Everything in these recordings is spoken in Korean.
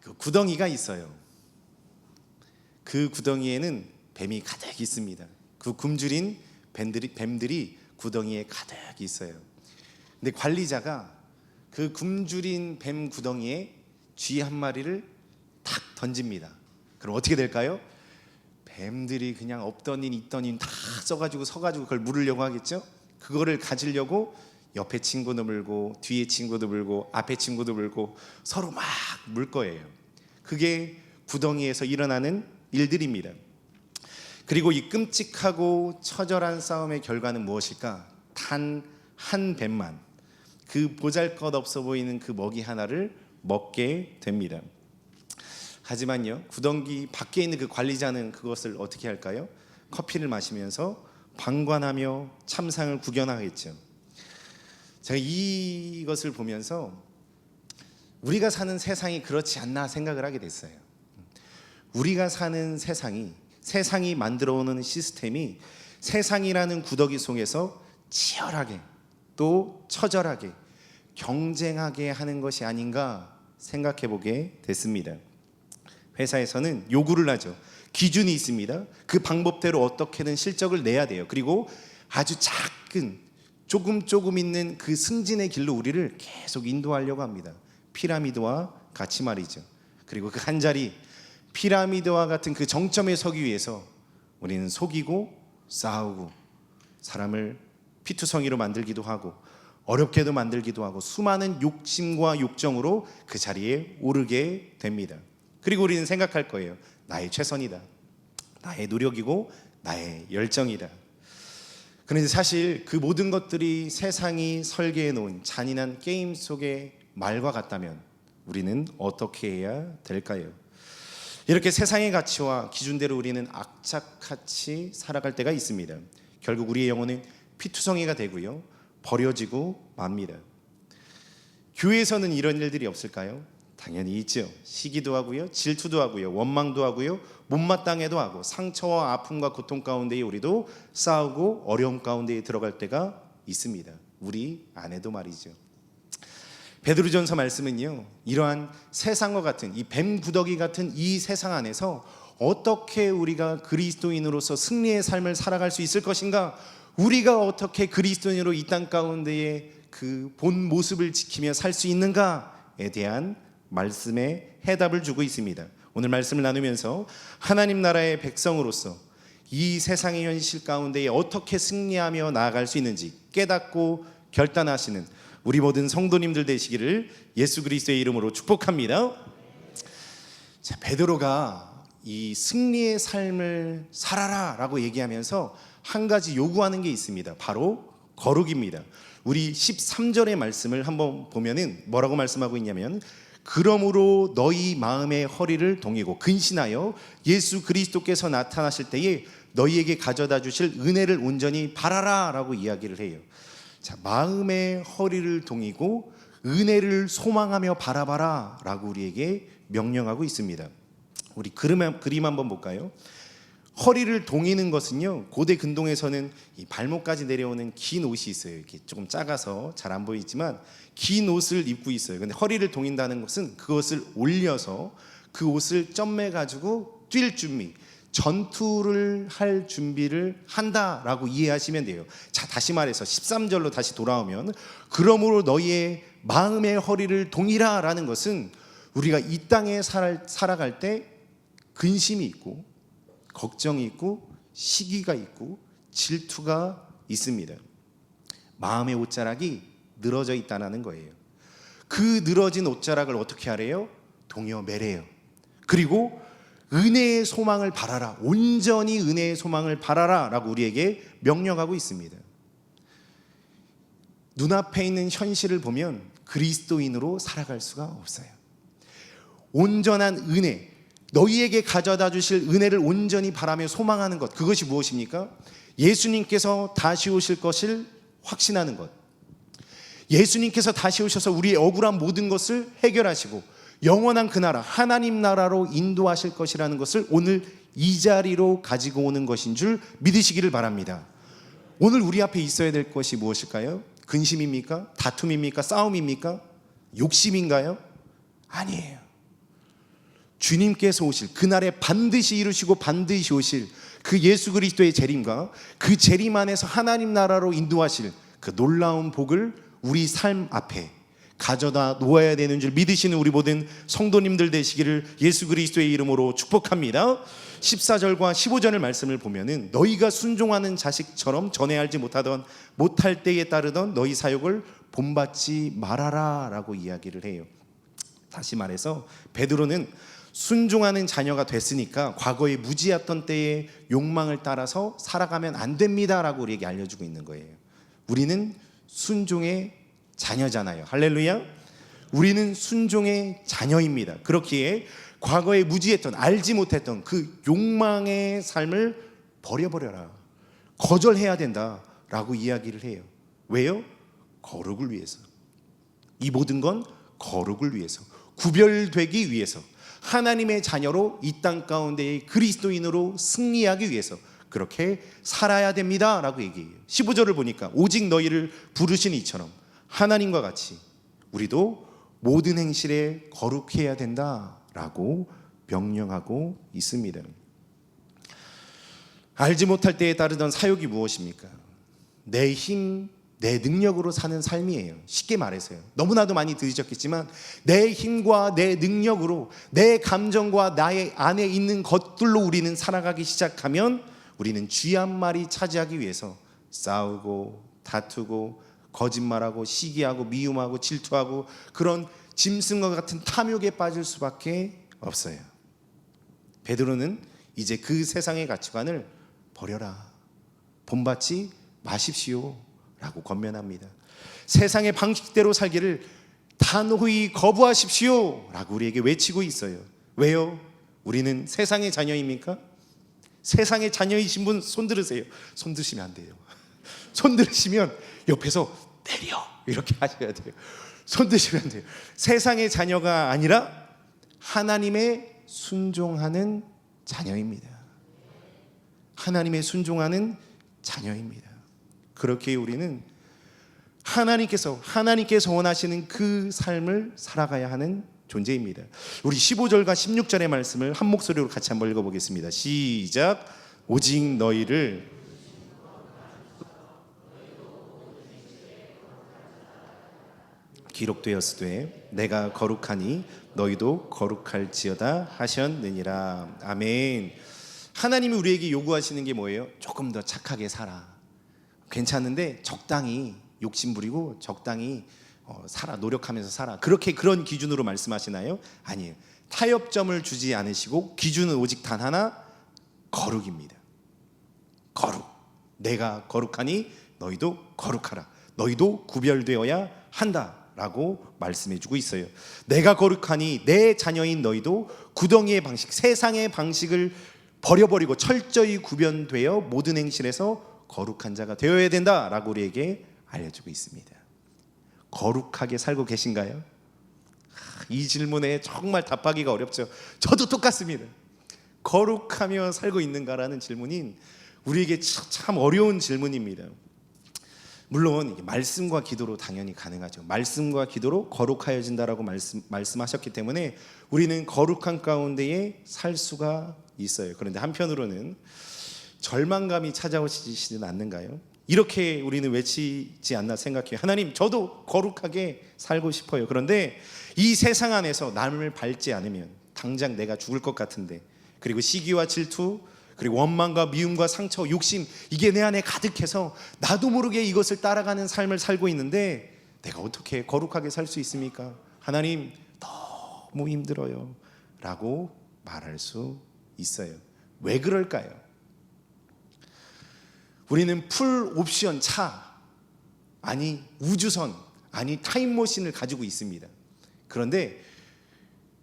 그 구덩이가 있어요. 그 구덩이에는 뱀이 가득 있습니다. 그 굶주린 뱀들이 구덩이에 가득 있어요. 근데 관리자가 그 굶주린 뱀 구덩이에 쥐 한 마리를 탁 던집니다. 그럼 어떻게 될까요? 뱀들이 그냥 없던 일 있던 일 다 써가지고 서가지고 그걸 물으려고 하겠죠. 그거를 가지려고 옆에 친구도 물고 뒤에 친구도 물고 앞에 친구도 물고 서로 막 물 거예요. 그게 구덩이에서 일어나는 일들입니다. 그리고 이 끔찍하고 처절한 싸움의 결과는 무엇일까? 단 한 뱀만 그 보잘것없어 보이는 그 먹이 하나를 먹게 됩니다. 하지만요, 구덩이 밖에 있는 그 관리자는 그것을 어떻게 할까요? 커피를 마시면서 방관하며 참상을 구경하겠죠. 제가 이것을 보면서 우리가 사는 세상이 그렇지 않나 생각을 하게 됐어요. 우리가 사는 세상이 만들어오는 시스템이 세상이라는 구더기 속에서 치열하게 또 처절하게 경쟁하게 하는 것이 아닌가 생각해 보게 됐습니다. 회사에서는 요구를 하죠. 기준이 있습니다. 그 방법대로 어떻게든 실적을 내야 돼요. 그리고 아주 작은 조금 있는 그 승진의 길로 우리를 계속 인도하려고 합니다. 피라미드와 같이 말이죠. 그리고 그 한 자리 피라미드와 같은 그 정점에 서기 위해서 우리는 속이고 싸우고 사람을 피투성이로 만들기도 하고 어렵게도 만들기도 하고 수많은 욕심과 욕정으로 그 자리에 오르게 됩니다. 그리고 우리는 생각할 거예요. 나의 최선이다. 나의 노력이고 나의 열정이다. 그런데 사실 그 모든 것들이 세상이 설계해 놓은 잔인한 게임 속의 말과 같다면 우리는 어떻게 해야 될까요? 이렇게 세상의 가치와 기준대로 우리는 악착같이 살아갈 때가 있습니다. 결국 우리의 영혼은 피투성이가 되고요, 버려지고 맙니다. 교회에서는 이런 일들이 없을까요? 당연히 있죠. 시기도 하고요, 질투도 하고요, 원망도 하고요, 못마땅해도 하고 상처와 아픔과 고통 가운데에 우리도 싸우고 어려움 가운데에 들어갈 때가 있습니다. 우리 안에도 말이죠. 베드로전서 말씀은요, 이러한 세상과 같은 이 뱀 구더기 같은 이 세상 안에서 어떻게 우리가 그리스도인으로서 승리의 삶을 살아갈 수 있을 것인가, 우리가 어떻게 그리스도인으로 이 땅 가운데에 그 본 모습을 지키며 살 수 있는가에 대한 말씀에 해답을 주고 있습니다. 오늘 말씀을 나누면서 하나님 나라의 백성으로서 이 세상의 현실 가운데에 어떻게 승리하며 나아갈 수 있는지 깨닫고 결단하시는 우리 모든 성도님들 되시기를 예수 그리스도의 이름으로 축복합니다. 자, 베드로가 이 승리의 삶을 살아라 라고 얘기하면서 한 가지 요구하는 게 있습니다. 바로 거룩입니다. 우리 13절의 말씀을 한번 보면은 뭐라고 말씀하고 있냐면, 그러므로 너희 마음의 허리를 동이고 근신하여 예수 그리스도께서 나타나실 때에 너희에게 가져다 주실 은혜를 온전히 바라라 라고 이야기를 해요. 자, 마음의 허리를 동이고 은혜를 소망하며 바라봐라 라고 우리에게 명령하고 있습니다. 우리 그림 한번 볼까요? 허리를 동이는 것은요, 고대 근동에서는 이 발목까지 내려오는 긴 옷이 있어요. 이렇게 조금 작아서 잘 안 보이지만 긴 옷을 입고 있어요. 근데 허리를 동인다는 것은 그것을 올려서 그 옷을 점매 가지고 뛸 준비, 전투를 할 준비를 한다라고 이해하시면 돼요. 자, 다시 말해서 13절로 다시 돌아오면, 그러므로 너희의 마음의 허리를 동이라 라는 것은 우리가 이 땅에 살아갈 때 근심이 있고 걱정이 있고 시기가 있고 질투가 있습니다. 마음의 옷자락이 늘어져 있다는 거예요. 그 늘어진 옷자락을 어떻게 하래요? 동여 매래요. 그리고 은혜의 소망을 바라라, 온전히 은혜의 소망을 바라라 라고 우리에게 명령하고 있습니다. 눈앞에 있는 현실을 보면 그리스도인으로 살아갈 수가 없어요. 온전한 은혜, 너희에게 가져다 주실 은혜를 온전히 바라며 소망하는 것, 그것이 무엇입니까? 예수님께서 다시 오실 것을 확신하는 것, 예수님께서 다시 오셔서 우리의 억울한 모든 것을 해결하시고 영원한 그 나라, 하나님 나라로 인도하실 것이라는 것을 오늘 이 자리로 가지고 오는 것인 줄 믿으시기를 바랍니다. 오늘 우리 앞에 있어야 될 것이 무엇일까요? 근심입니까? 다툼입니까? 싸움입니까? 욕심인가요? 아니에요. 주님께서 오실 그날에 반드시 이루시고 반드시 오실 그 예수 그리스도의 재림과 그 재림 안에서 하나님 나라로 인도하실 그 놀라운 복을 우리 삶 앞에 가져다 놓아야 되는 줄 믿으시는 우리 모든 성도님들 되시기를 예수 그리스도의 이름으로 축복합니다. 14절과 15절의 말씀을 보면은 너희가 순종하는 자식처럼 전에 알지 못할 때에 따르던 너희 사욕을 본받지 말아라 라고 이야기를 해요. 다시 말해서 베드로는 순종하는 자녀가 됐으니까 과거에 무지했던 때의 욕망을 따라서 살아가면 안 됩니다 라고 우리에게 알려주고 있는 거예요. 우리는 순종의 자녀잖아요. 할렐루야. 우리는 순종의 자녀입니다. 그렇기에 과거에 무지했던 알지 못했던 그 욕망의 삶을 버려버려라, 거절해야 된다라고 이야기를 해요. 왜요? 거룩을 위해서. 이 모든 건 거룩을 위해서, 구별되기 위해서, 하나님의 자녀로 이 땅 가운데의 그리스도인으로 승리하기 위해서 그렇게 살아야 됩니다 라고 얘기해요. 15절을 보니까 오직 너희를 부르신 이처럼 하나님과 같이 우리도 모든 행실에 거룩해야 된다라고 명령하고 있습니다. 알지 못할 때에 따르던 사욕이 무엇입니까? 내 힘, 내 능력으로 사는 삶이에요. 쉽게 말해서요. 너무나도 많이 들으셨겠지만 내 힘과 내 능력으로 내 감정과 나의 안에 있는 것들로 우리는 살아가기 시작하면 우리는 쥐 한 마리 차지하기 위해서 싸우고 다투고 거짓말하고 시기하고 미움하고 질투하고 그런 짐승과 같은 탐욕에 빠질 수밖에 없어요. 베드로는 이제 그 세상의 가치관을 버려라, 본받지 마십시오 라고 권면합니다. 세상의 방식대로 살기를 단호히 거부하십시오 라고 우리에게 외치고 있어요. 왜요? 우리는 세상의 자녀입니까? 세상의 자녀이신 분 손 들으세요. 손 드시면 안 돼요. 손 들으시면 옆에서 때려 이렇게 하셔야 돼요. 손 드시면 안 돼요. 세상의 자녀가 아니라 하나님의 순종하는 자녀입니다. 하나님의 순종하는 자녀입니다. 그렇게 우리는 하나님께서 원하시는 그 삶을 살아가야 하는 존재입니다. 우리 15절과 16절의 말씀을 한 목소리로 같이 한번 읽어보겠습니다. 시작. 오직 너희를 기록되었으되 내가 거룩하니 너희도 거룩할지어다 하셨느니라. 아멘. 하나님이 우리에게 요구하시는 게 뭐예요? 조금 더 착하게 살아. 괜찮은데 적당히 욕심부리고 적당히 살아, 노력하면서 살아. 그런 기준으로 말씀하시나요? 아니에요. 타협점을 주지 않으시고 기준은 오직 단 하나, 거룩입니다. 거룩. 내가 거룩하니 너희도 거룩하라. 너희도 구별되어야 한다라고 말씀해주고 있어요. 내가 거룩하니 내 자녀인 너희도 구덩이의 방식, 세상의 방식을 버려버리고 철저히 구별되어 모든 행실에서 거룩한 자가 되어야 된다라고 우리에게 알려주고 있습니다. 거룩하게 살고 계신가요? 이 질문에 정말 답하기가 어렵죠. 저도 똑같습니다. 거룩하며 살고 있는가라는 질문인 우리에게 참 어려운 질문입니다. 물론 말씀과 기도로 당연히 가능하죠. 말씀과 기도로 거룩하여진다라고 말씀하셨기 때문에 우리는 거룩한 가운데에 살 수가 있어요. 그런데 한편으로는 절망감이 찾아오시지는 않는가요? 이렇게 우리는 외치지 않나 생각해요. 하나님, 저도 거룩하게 살고 싶어요. 그런데 이 세상 안에서 남을 밟지 않으면 당장 내가 죽을 것 같은데, 그리고 시기와 질투, 그리고 원망과 미움과 상처, 욕심, 이게 내 안에 가득해서 나도 모르게 이것을 따라가는 삶을 살고 있는데 내가 어떻게 거룩하게 살 수 있습니까? 하나님, 너무 힘들어요 라고 말할 수 있어요. 왜 그럴까요? 우리는 풀 옵션 차, 아니 우주선, 아니 타임머신을 가지고 있습니다. 그런데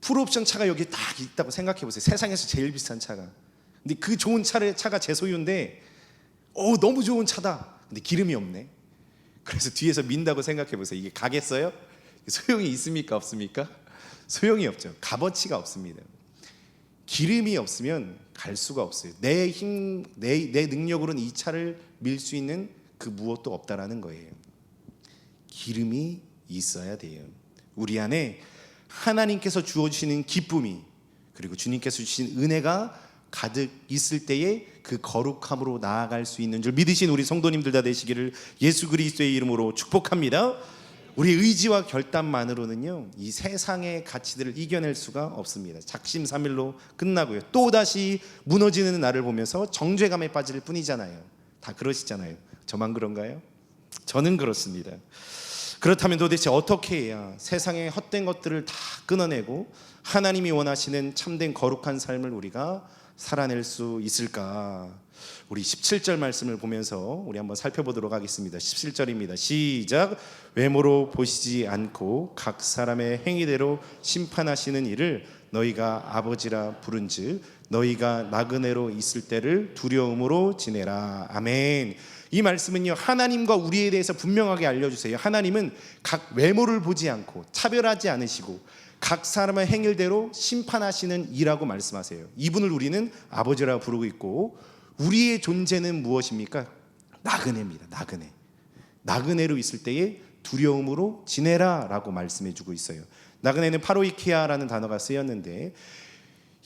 풀 옵션 차가 여기 딱 있다고 생각해 보세요. 세상에서 제일 비싼 차가. 근데 그 좋은 차가 제 소유인데 너무 좋은 차다. 근데 기름이 없네. 그래서 뒤에서 민다고 생각해 보세요. 이게 가겠어요? 소용이 있습니까? 없습니까? 소용이 없죠. 값어치가 없습니다. 기름이 없으면 갈 수가 없어요. 내 힘, 내 능력으로는 이 차를 밀 수 있는 그 무엇도 없다라는 거예요. 기름이 있어야 돼요. 우리 안에 하나님께서 주어주시는 기쁨이, 그리고 주님께서 주신 은혜가 가득 있을 때에 그 거룩함으로 나아갈 수 있는 줄 믿으신 우리 성도님들 다 되시기를 예수 그리스도의 이름으로 축복합니다. 우리 의지와 결단만으로는요, 이 세상의 가치들을 이겨낼 수가 없습니다. 작심삼일로 끝나고요, 또다시 무너지는 나를 보면서 정죄감에 빠질 뿐이잖아요. 다 그러시잖아요. 저만 그런가요? 저는 그렇습니다. 그렇다면 도대체 어떻게 해야 세상의 헛된 것들을 다 끊어내고 하나님이 원하시는 참된 거룩한 삶을 우리가 살아낼 수 있을까? 우리 17절 말씀을 보면서 우리 한번 살펴보도록 하겠습니다. 17절입니다. 시작. 외모로 보시지 않고 각 사람의 행위대로 심판하시는 이를 너희가 아버지라 부른즉 너희가 나그네로 있을 때를 두려움으로 지내라. 아멘. 이 말씀은요, 하나님과 우리에 대해서 분명하게 알려주세요. 하나님은 각 외모를 보지 않고 차별하지 않으시고 각 사람의 행일대로 심판하시는 이라고 말씀하세요. 이분을 우리는 아버지라 부르고 있고, 우리의 존재는 무엇입니까? 나그네입니다. 나그네. 나그네로 있을 때에 두려움으로 지내라 라고 말씀해 주고 있어요. 나그네는 파로이키아라는 단어가 쓰였는데,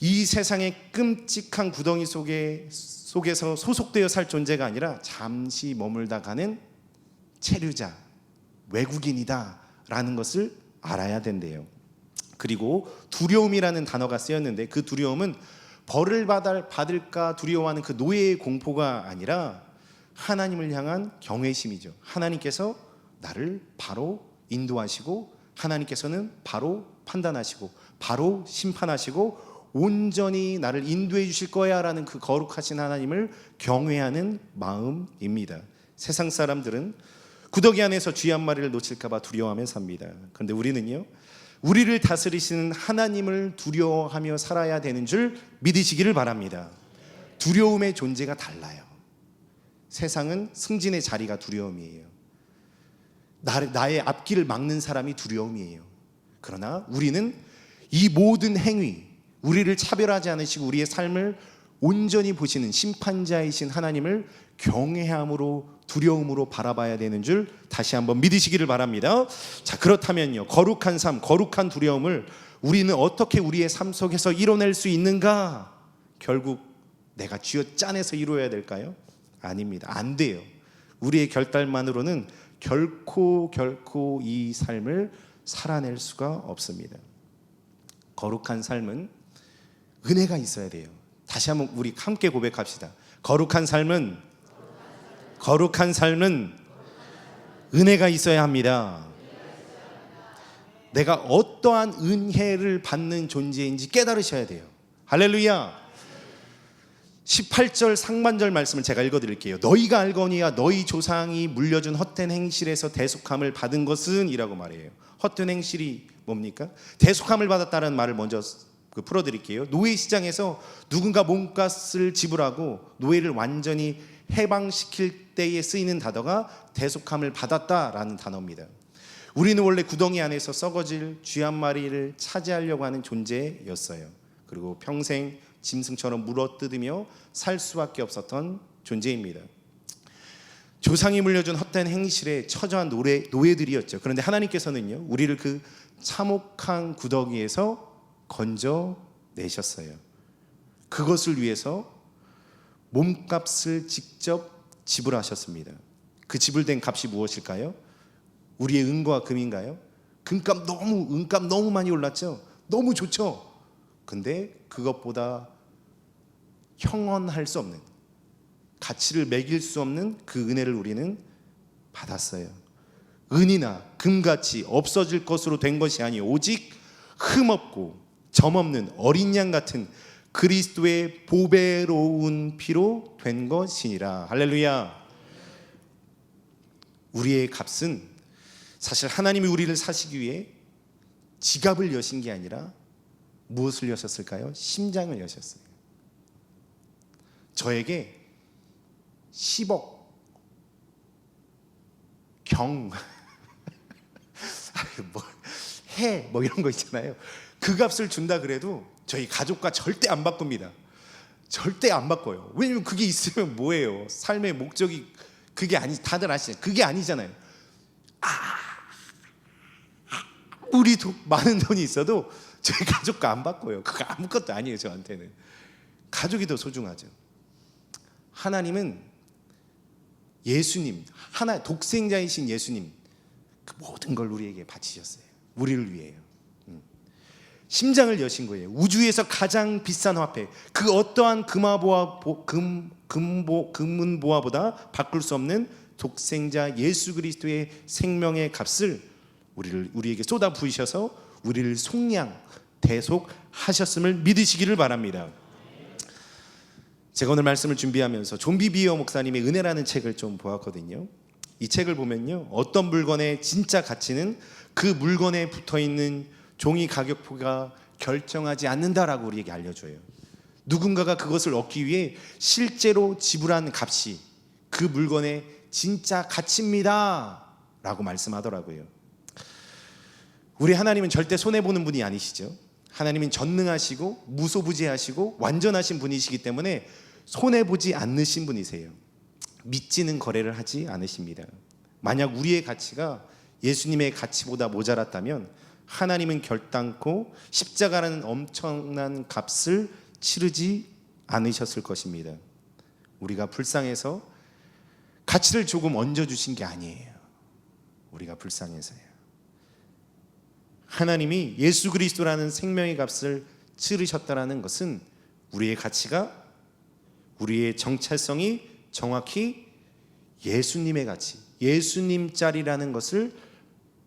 이 세상의 끔찍한 구덩이 속에서 소속되어 살 존재가 아니라 잠시 머물다 가는 체류자, 외국인이다 라는 것을 알아야 된대요. 그리고 두려움이라는 단어가 쓰였는데, 그 두려움은 벌을 받을까 두려워하는 그 노예의 공포가 아니라 하나님을 향한 경외심이죠. 하나님께서 나를 바로 인도하시고, 하나님께서는 바로 판단하시고 바로 심판하시고 온전히 나를 인도해 주실 거야 라는 그 거룩하신 하나님을 경외하는 마음입니다. 세상 사람들은 구더기 안에서 쥐 한 마리를 놓칠까 봐 두려워하며 삽니다. 그런데 우리는요, 우리를 다스리시는 하나님을 두려워하며 살아야 되는 줄 믿으시기를 바랍니다. 두려움의 존재가 달라요. 세상은 승진의 자리가 두려움이에요. 나의 앞길을 막는 사람이 두려움이에요. 그러나 우리는 이 모든 행위, 우리를 차별하지 않으시고 우리의 삶을 온전히 보시는 심판자이신 하나님을 경외함으로, 두려움으로 바라봐야 되는 줄 다시 한번 믿으시기를 바랍니다. 자, 그렇다면요, 거룩한 삶, 거룩한 두려움을 우리는 어떻게 우리의 삶 속에서 이뤄낼 수 있는가? 결국 내가 쥐어짜내서 이루어야 될까요? 아닙니다. 안 돼요. 우리의 결단만으로는 결코 이 삶을 살아낼 수가 없습니다. 거룩한 삶은 은혜가 있어야 돼요. 다시 한번 우리 함께 고백합시다. 거룩한 삶은 은혜가 있어야 합니다. 내가 어떠한 은혜를 받는 존재인지 깨달으셔야 돼요. 할렐루야. 18절 상반절 말씀을 제가 읽어드릴게요. 너희가 알거니와 너희 조상이 물려준 헛된 행실에서 대속함을 받은 것은 이라고 말해요. 헛된 행실이 뭡니까? 대속함을 받았다는 말을 먼저 풀어드릴게요. 노예 시장에서 누군가 몸값을 지불하고 노예를 완전히 해방시킬 때에 쓰이는 단어가 대속함을 받았다라는 단어입니다. 우리는 원래 구덩이 안에서 썩어질 쥐 한 마리를 차지하려고 하는 존재였어요. 그리고 평생 짐승처럼 물어뜯으며 살 수밖에 없었던 존재입니다. 조상이 물려준 헛된 행실에 처저한 노예들이었죠. 그런데 하나님께서는요, 우리를 그 참혹한 구덩이에서 건져내셨어요. 그것을 위해서 몸값을 직접 지불하셨습니다. 그 지불된 값이 무엇일까요? 우리의 은과 금인가요? 은값 너무 많이 올랐죠. 너무 좋죠. 근데 그것보다 형언할 수 없는, 가치를 매길 수 없는 그 은혜를 우리는 받았어요. 은이나 금같이 없어질 것으로 된 것이 아니요 오직 흠없고 점없는 어린 양 같은 그리스도의 보배로운 피로 된 것이니라. 할렐루야. 우리의 값은 사실 하나님이 우리를 사시기 위해 지갑을 여신 게 아니라 무엇을 여셨을까요? 심장을 여셨어요. 저에게 10억 경 뭐 이런 거 있잖아요. 그 값을 준다 그래도 저희 가족과 절대 안 바꿉니다. 절대 안 바꿔요. 왜냐면 그게 있으면 뭐예요? 삶의 목적이 그게 다들 아시잖아요. 그게 아니잖아요. 아무리 많은 돈이 있어도 저희 가족과 안 바꿔요. 그거 아무것도 아니에요. 저한테는 가족이 더 소중하죠. 하나님은 예수님, 하나 독생자이신 예수님, 그 모든 걸 우리에게 바치셨어요. 우리를 위해요. 심장을 여신 거예요. 우주에서 가장 비싼 화폐, 그 어떠한 금은보화보다 바꿀 수 없는 독생자 예수 그리스도의 생명의 값을 우리에게 쏟아 부으셔서 우리를 속량 대속하셨음을 믿으시기를 바랍니다. 제가 오늘 말씀을 준비하면서 존 비비어 목사님의 은혜라는 책을 좀 보았거든요. 이 책을 보면요, 어떤 물건의 진짜 가치는 그 물건에 붙어있는 종이 가격표가 결정하지 않는다라고 우리에게 알려줘요. 누군가가 그것을 얻기 위해 실제로 지불한 값이 그 물건의 진짜 가치입니다 라고 말씀하더라고요. 우리 하나님은 절대 손해보는 분이 아니시죠. 하나님은 전능하시고 무소부재하시고 완전하신 분이시기 때문에 손해보지 않으신 분이세요. 믿지는 거래를 하지 않으십니다. 만약 우리의 가치가 예수님의 가치보다 모자랐다면 하나님은 결단코 십자가라는 엄청난 값을 치르지 않으셨을 것입니다. 우리가 불쌍해서 가치를 조금 얹어주신 게 아니에요. 우리가 불쌍해서요. 하나님이 예수 그리스도라는 생명의 값을 치르셨다는 것은 우리의 가치가, 우리의 정체성이 정확히 예수님의 가치, 예수님짜리라는 것을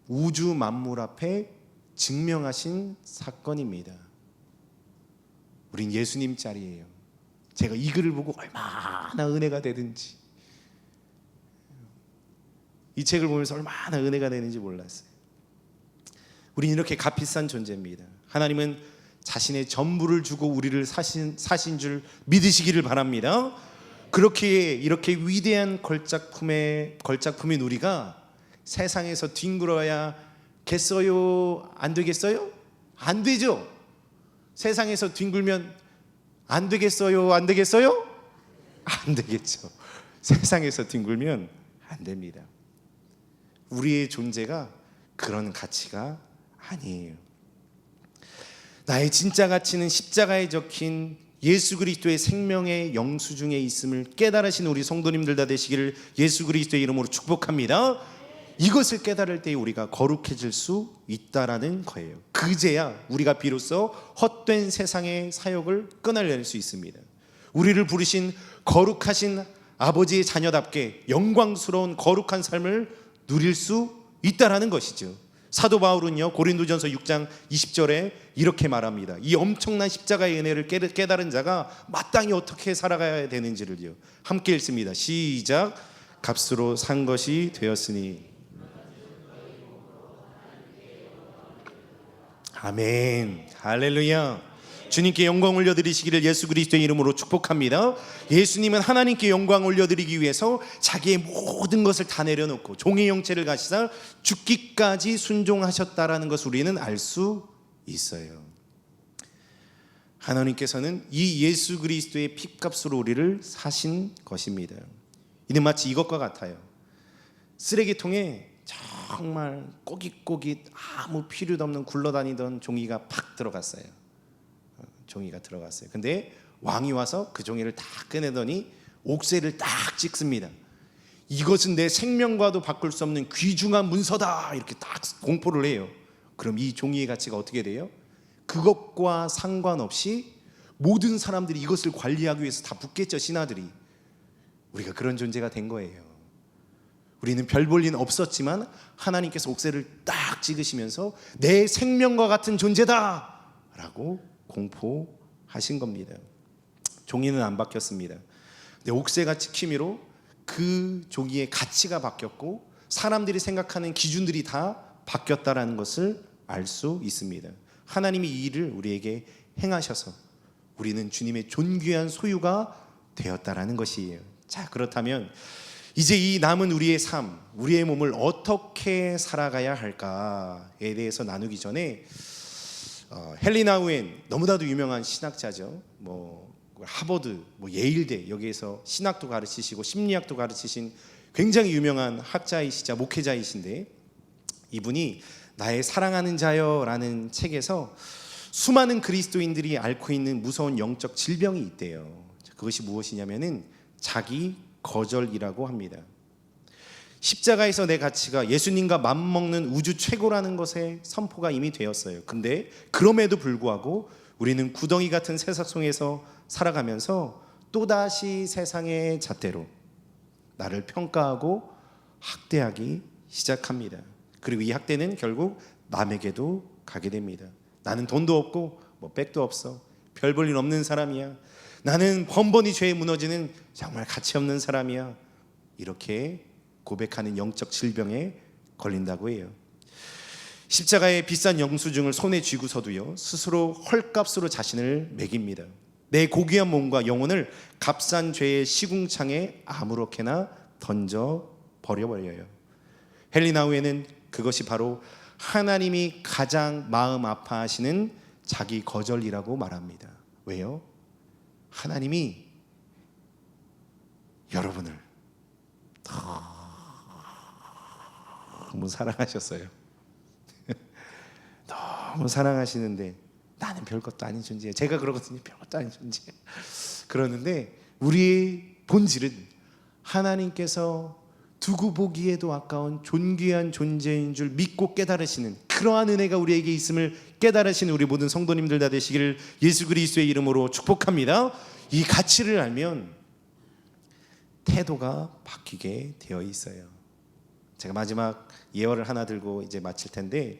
우주 만물 앞에 증명하신 사건입니다. 우린 예수님 짤이에요. 제가 이 글을 보고 얼마나 은혜가 되든지, 이 책을 보면서 얼마나 은혜가 되는지 몰랐어요. 우린 이렇게 값비싼 존재입니다. 하나님은 자신의 전부를 주고 우리를 사신 줄 믿으시기를 바랍니다. 그렇게 이렇게 위대한 걸작품인 우리가 세상에서 뒹굴어야 겠어요? 안 되겠어요? 안 되죠. 세상에서 뒹굴면 안 되겠어요? 안 되겠어요? 안 되겠죠. 세상에서 뒹굴면 안 됩니다. 우리의 존재가 그런 가치가 아니에요. 나의 진짜 가치는 십자가에 적힌 예수 그리스도의 생명의 영수증에 있음을 깨달으신 우리 성도님들 다 되시기를 예수 그리스도의 이름으로 축복합니다. 이것을 깨달을 때 우리가 거룩해질 수 있다라는 거예요. 그제야 우리가 비로소 헛된 세상의 사역을 끊어낼 수 있습니다. 우리를 부르신 거룩하신 아버지의 자녀답게 영광스러운 거룩한 삶을 누릴 수 있다라는 것이죠. 사도 바울은요, 고린도전서 6장 20절에 이렇게 말합니다. 이 엄청난 십자가의 은혜를 깨달은 자가 마땅히 어떻게 살아가야 되는지를요, 함께 읽습니다. 시작. 값으로 산 것이 되었으니. 아멘. 할렐루야. 주님께 영광 올려드리시기를 예수 그리스도의 이름으로 축복합니다. 예수님은 하나님께 영광 올려드리기 위해서 자기의 모든 것을 다 내려놓고 종의 형체를 가지사 죽기까지 순종하셨다라는 것을 우리는 알 수 있어요. 하나님께서는 이 예수 그리스도의 피값으로 우리를 사신 것입니다. 이는 마치 이것과 같아요. 쓰레기통에 정말 꼬깃꼬깃 아무 필요도 없는 굴러다니던 종이가 팍 들어갔어요. 종이가 들어갔어요. 근데 왕이 와서 그 종이를 다 꺼내더니 옥새를 딱 찍습니다. 이것은 내 생명과도 바꿀 수 없는 귀중한 문서다, 이렇게 딱 공포를 해요. 그럼 이 종이의 가치가 어떻게 돼요? 그것과 상관없이 모든 사람들이 이것을 관리하기 위해서 다 붙겠죠, 신하들이. 우리가 그런 존재가 된 거예요. 우리는 별 볼 일은 없었지만 하나님께서 옥새를 딱 찍으시면서 내 생명과 같은 존재다 라고 공포하신 겁니다. 종이는 안 바뀌었습니다. 근데 옥새가 찍힘으로 그 종이의 가치가 바뀌었고 사람들이 생각하는 기준들이 다 바뀌었다라는 것을 알 수 있습니다. 하나님이 이 일을 우리에게 행하셔서 우리는 주님의 존귀한 소유가 되었다라는 것이에요. 자, 그렇다면 이제 이 남은 우리의 삶, 우리의 몸을 어떻게 살아가야 할까에 대해서 나누기 전에 헨리 나우엔, 너무나도 유명한 신학자죠. 하버드, 예일대, 여기에서 신학도 가르치시고 심리학도 가르치신 굉장히 유명한 학자이시자 목회자이신데, 이분이 나의 사랑하는 자여라는 책에서 수많은 그리스도인들이 앓고 있는 무서운 영적 질병이 있대요. 그것이 무엇이냐면은 자기 거절이라고 합니다. 십자가에서 내 가치가 예수님과 맞먹는 우주 최고라는 것에 선포가 이미 되었어요. 근데 그럼에도 불구하고 우리는 구덩이 같은 세상 속에서 살아가면서 또다시 세상의 잣대로 나를 평가하고 학대하기 시작합니다. 그리고 이 학대는 결국 남에게도 가게 됩니다. 나는 돈도 없고 뭐 백도 없어, 별 볼 일 없는 사람이야, 나는 번번이 죄에 무너지는 정말 가치 없는 사람이야, 이렇게 고백하는 영적 질병에 걸린다고 해요. 십자가의 비싼 영수증을 손에 쥐고서도요, 스스로 헐값으로 자신을 매깁니다. 내 고귀한 몸과 영혼을 값싼 죄의 시궁창에 아무렇게나 던져 버려버려요. 헬리나우에는 그것이 바로 하나님이 가장 마음 아파하시는 자기 거절이라고 말합니다. 왜요? 하나님이 여러분을 너무 사랑하셨어요. 너무 사랑하시는데 나는 별것도 아닌 존재야. 제가 그러거든요. 별것도 아닌 존재. 그러는데 우리의 본질은 하나님께서 두고 보기에도 아까운 존귀한 존재인 줄 믿고 깨달으시는 그러한 은혜가 우리에게 있음을 깨달으시는 우리 모든 성도님들 다 되시기를 예수 그리스도의 이름으로 축복합니다. 이 가치를 알면 태도가 바뀌게 되어 있어요. 제가 마지막 예화를 하나 들고 이제 마칠 텐데,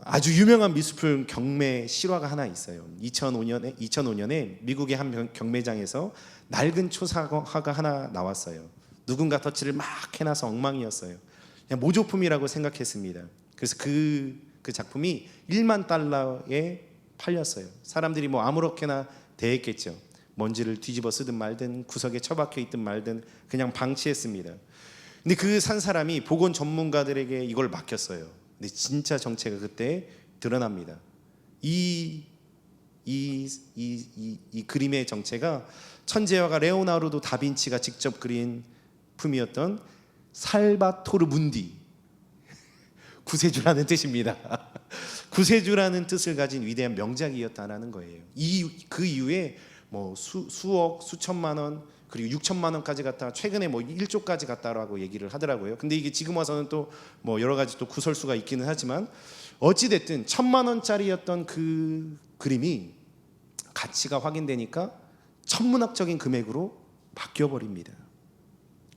아주 유명한 미술품 경매 실화가 하나 있어요. 2005년에 미국의 한 경매장에서 낡은 초사화가 하나 나왔어요. 누군가 터치를 막 해놔서 엉망이었어요. 그냥 모조품이라고 생각했습니다. 그래서 그 작품이 1만 달러에 팔렸어요. 사람들이 뭐 아무렇게나 대했겠죠. 먼지를 뒤집어 쓰든 말든 구석에 처박혀 있든 말든 그냥 방치했습니다. 근데 그 산 사람이 보건 전문가들에게 이걸 맡겼어요. 근데 진짜 정체가 그때 드러납니다. 이 그림의 정체가 천재화가 레오나르도 다빈치가 직접 그린 품이었던 살바토르 문디, 구세주라는 뜻입니다. 구세주라는 뜻을 가진 위대한 명작이었다라는 거예요. 그 이후에 뭐 수억, 수천만 원, 그리고 6천만 원까지 갔다가 최근에 뭐 1조까지 갔다라고 얘기를 하더라고요. 근데 이게 지금 와서는 또 뭐 여러 가지 또 구설수가 있기는 하지만 어찌 됐든 1,000만 원짜리였던 그 그림이 가치가 확인되니까 천문학적인 금액으로 바뀌어 버립니다.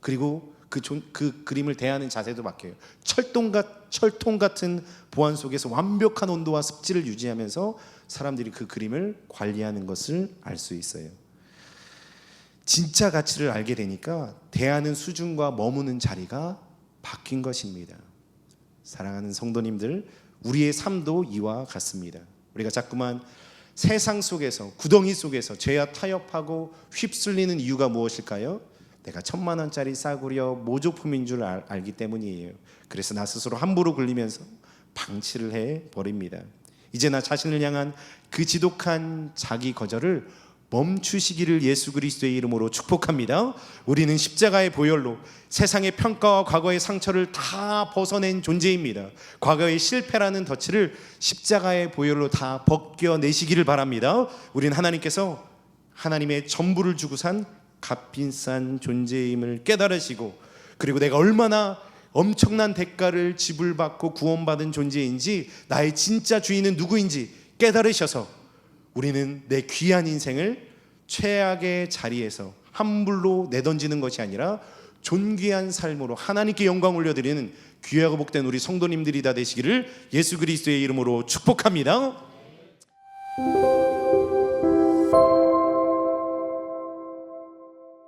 그리고 그 그림을 대하는 자세도 바뀌어요. 철통 같은 보안 속에서 완벽한 온도와 습지를 유지하면서 사람들이 그 그림을 관리하는 것을 알 수 있어요. 진짜 가치를 알게 되니까 대하는 수준과 머무는 자리가 바뀐 것입니다. 사랑하는 성도님들, 우리의 삶도 이와 같습니다. 우리가 자꾸만 세상 속에서, 구덩이 속에서 죄와 타협하고 휩쓸리는 이유가 무엇일까요? 내가 1,000만 원짜리 싸구려 모조품인 줄 알기 때문이에요. 그래서 나 스스로 함부로 굴리면서 방치를 해버립니다. 이제 나 자신을 향한 그 지독한 자기 거절을 멈추시기를 예수 그리스도의 이름으로 축복합니다. 우리는 십자가의 보혈로 세상의 평가와 과거의 상처를 다 벗어낸 존재입니다. 과거의 실패라는 덫을 십자가의 보혈로 다 벗겨내시기를 바랍니다. 우리는 하나님께서 하나님의 전부를 주고 산 값비싼 존재임을 깨달으시고, 그리고 내가 얼마나 엄청난 대가를 지불받고 구원받은 존재인지, 나의 진짜 주인은 누구인지 깨달으셔서 우리는 내 귀한 인생을 최악의 자리에서 함불로 내던지는 것이 아니라 존귀한 삶으로 하나님께 영광 올려드리는 귀하고 복된 우리 성도님들이 다 되시기를 예수 그리스도의 이름으로 축복합니다.